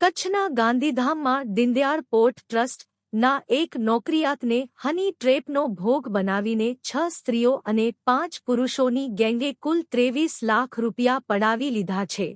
કચ્છના ગાંધીધામમાં Deendayal port trust ના એક નોકરિયાતને હની ટ્રેપનો ભોગ બનાવીને 6 સ્ત્રીઓ અને 5 પુરુષોની ગેંગે કુલ 23 લાખ રૂપિયા પડાવી લીધા છે।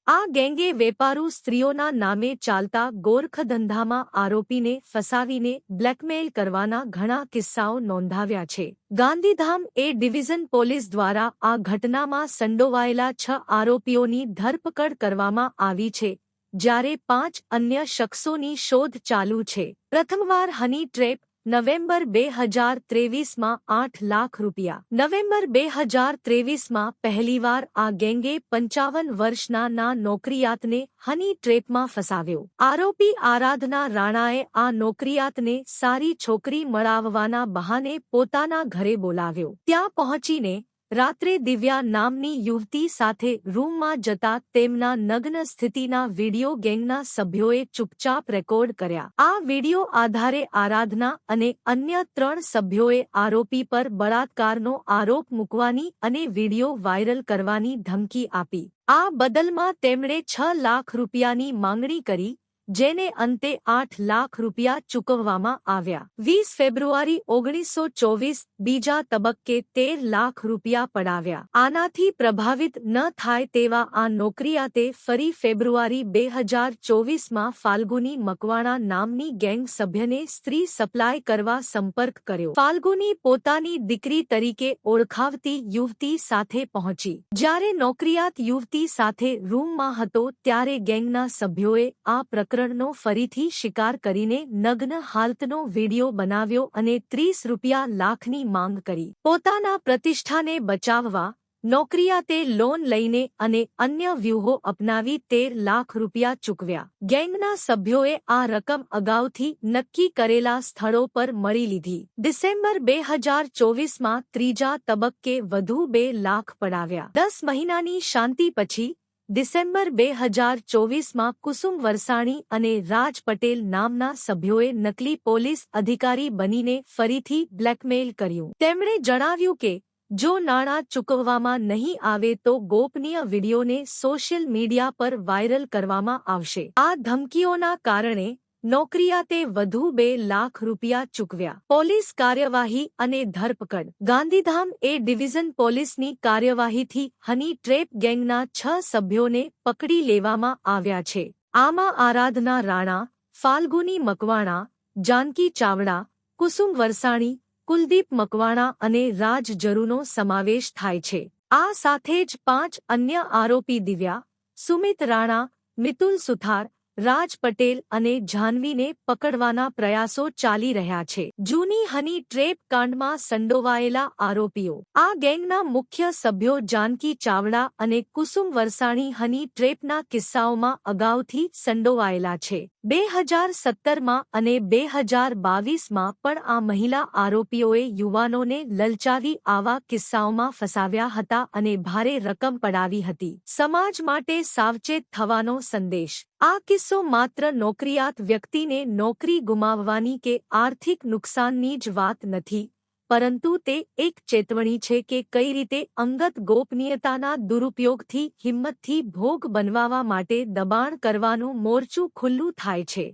આ ગેંગે વેપારુ સ્ત્રીઓના નામે ચાલતા ગોરખધંધામાં આરોપીને ફસાવીને બ્લેકમેલ કરવાના ઘણા કિસ્સાઓ નોંધાવ્યા છે। ગાંધીધામ એ ડિવિઝન પોલીસ દ્વારા આ ઘટનામાં સંડોવાયેલા 6 આરોપીઓની ધરપકડ કરવામાં આવી છે, જ્યારે 5 અન્ય શખ્સોની શોધ ચાલુ છે। પ્રથમવાર હની ટ્રેપ નવેમ્બર 2023માં 8 લાખ રૂપિયા, નવેમ્બર 2023માં પહેલીવાર આ ગેંગે 55 વર્ષના નોકરિયાતને હની ટ્રેપમાં ફસાવ્યો। આરોપી આરાધના રાણાએ આ નોકરિયાતને સારી છોકરી મળાવવાના બહાને પોતાના ઘરે બોલાવ્યો। ત્યાં પહોંચીને રાત્રે દિવ્યા નામની યુવતી સાથે રૂમમાં જતા તેમના નગ્ન સ્થિતિના વિડિયો ગેંગના સભ્યોએ ચૂપચાપ રેકોર્ડ કર્યા। આ વિડિયો આધારે આરાધના અને અન્ય 3 સભ્યોએ આરોપી પર બળાત્કારનો આરોપ મૂકવાની અને વિડિયો વાયરલ કરવાની ધમકી આપી। આ બદલમાં તેમણે 6 લાખ રૂપિયાની માંગણી કરી, જેને અંતે 8 લાખ રૂપિયા ચૂકવવામાં આવ્યા। 20 ફેબ્રુઆરી 1924 બીજા તબક્કે 13 લાખ રૂપિયા પડાવ્યા। આનાથી પ્રભાવિત ન થાય તેવા આ નોકરિયાતે ફરી ફેબ્રુઆરી 2024માં ફાલ્ગુની મકવાણા નામની ગેંગ સભ્યને સ્ત્રી સપ્લાય કરવા સંપર્ક કર્યો। ફાલ્ગુની પોતાની દીકરી તરીકે ઓળખાવતી યુવતી સાથે પહોંચી। જ્યારે નોકરિયાત યુવતી સાથે રૂમમાં હતો ત્યારે ગેંગના સભ્યોએ આ પ્રકરણનો ફરીથી શિકાર કરીને નગ્ન હાલતનો વિડિયો બનાવ્યો અને 30 લાખની માંગ કરી। પોતાના પ્રતિષ્ઠાને બચાવવા નોકરિયાતે લોન લઈને અને અન્ય વ્યૂહો અપનાવી 13 લાખ રૂપિયા ચૂકવ્યા। ગેંગના સભ્યોએ આ રકમ અગાઉથી નક્કી કરેલા સ્થળો પર મળી લીધી। ડિસેમ્બર 2024માં ત્રીજા તબક્કે વધુ 2 લાખ પડાવ્યા। 10 મહિનાની શાંતિ પછી ડિસેમ્બર 2024માં કુસુમ વરસાણી અને રાજ પટેલ નામના સભ્યોએ નકલી પોલીસ અધિકારી બનીને ફરીથી બ્લેકમેલ કર્યું। તેમણે જણાવ્યું કે જો નાણાં ચૂકવવામાં નહીં આવે તો ગોપનીય વિડિયોને સોશિયલ મીડિયા પર વાયરલ કરવામાં આવશે। આ ધમકીઓના કારણે નોકરિયાતે વધુ 2 લાખ રૂપિયા ચૂકવ્યા। પોલીસ કાર્યવાહી અને ધરપકડ। ગાંધીધામ એ ડિવિઝન પોલીસની કાર્યવાહીથી હની ટ્રેપ ગેંગના 6 સભ્યોને પકડી લેવામાં આવ્યા છે। આમાં આરાધના રાણા, ફાલ્ગુની મકવાણા, જાનકી ચાવડા, કુસુમ વરસાણી, કુલદીપ મકવાણા અને રાજ જરુનો સમાવેશ થાય છે। આ સાથે જ 5 અન્ય આરોપી દિવ્યા, સુમિત રાણા, મિતુલ સુથાર, રાજ પટેલ અને જાહ્નવીને પકડવાના પ્રયાસો ચાલી રહ્યા છે। જૂની હની ટ્રેપ કાંડમાં સંડોવાયેલા આરોપીઓ। આ ગેંગના મુખ્ય સભ્યો જાનકી ચાવડા અને કુસુમ વરસાણી હની ટ્રેપના કિસ્સાઓમાં અગાઉથી સંડોવાયેલા છે। 2017માં અને 2022માં પણ આ મહિલા આરોપીઓએ યુવાનોને લલચાવી આવા કિસ્સાઓમાં ફસાવ્યા હતા અને ભારે રકમ પડાવી હતી। સમાજ માટે સાવચેત થવાનો સંદેશ। આ કિસ્સો માત્ર નોકરિયાત વ્યક્તિને નોકરી ગુમાવવાની કે આર્થિક નુકસાનની જ વાત નથી, પરંતુ તે એક ચેતવણી છે કે કઈ રીતે અંગત ગોપનીયતાના દુરુપયોગથી હિંમતથી ભોગ બનવાવા માટે દબાણ કરવાનું મોરચું ખુલ્લું થાય છે।